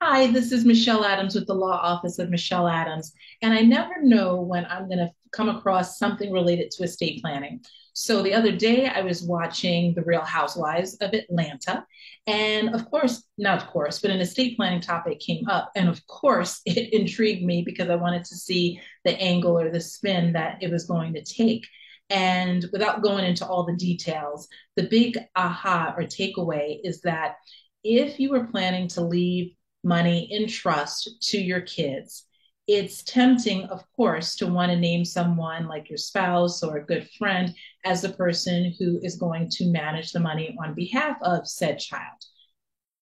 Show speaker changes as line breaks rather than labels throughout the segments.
Hi, this is Michelle Adams with the Law Office of Michelle Adams, and I never know when I'm going to come across something related to estate planning. So the other day I was watching The Real Housewives of Atlanta, and of course, not of course, but an estate planning topic came up, and of course it intrigued me because I wanted to see the angle or the spin that it was going to take. And without going into all the details, the big aha or takeaway is that if you were planning to leave money in trust to your kids, it's tempting, of course, to want to name someone like your spouse or a good friend as the person who is going to manage the money on behalf of said child.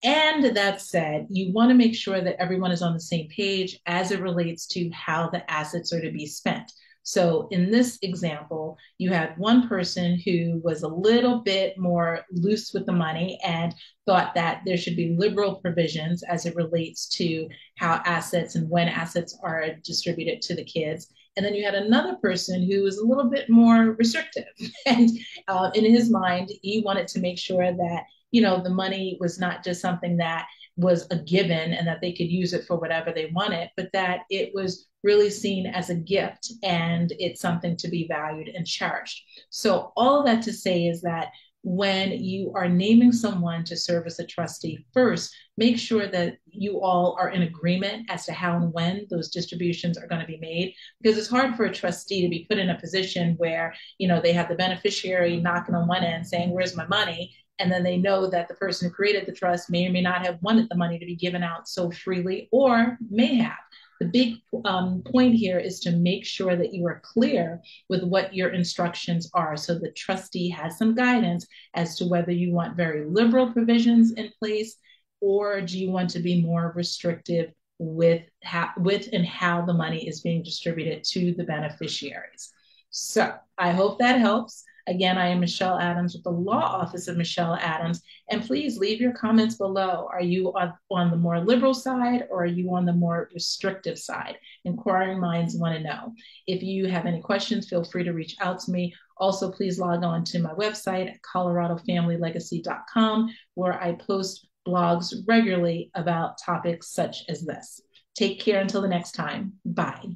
And that said, you want to make sure that everyone is on the same page as it relates to how the assets are to be spent. So, in this example, you had one person who was a little bit more loose with the money and thought that there should be liberal provisions as it relates to how assets and when assets are distributed to the kids. And then you had another person who was a little bit more restrictive. And in his mind, he wanted to make sure that the money was not just something that was a given and that they could use it for whatever they wanted, but that it was really seen as a gift and it's something to be valued and cherished. So, all of that to say is that when you are naming someone to serve as a trustee, first, make sure that you all are in agreement as to how and when those distributions are going to be made. Because it's hard for a trustee to be put in a position where, they have the beneficiary knocking on one end saying, "Where's my money?" And then they know that the person who created the trust may or may not have wanted the money to be given out so freely or may have. The big point here is to make sure that you are clear with what your instructions are so the trustee has some guidance as to whether you want very liberal provisions in place or do you want to be more restrictive with and how the money is being distributed to the beneficiaries. So I hope that helps. Again, I am Michelle Adams with the Law Office of Michelle Adams. And please leave your comments below. Are you on the more liberal side or are you on the more restrictive side? Inquiring minds want to know. If you have any questions, feel free to reach out to me. Also, please log on to my website at coloradofamilylegacy.com, where I post blogs regularly about topics such as this. Take care until the next time. Bye.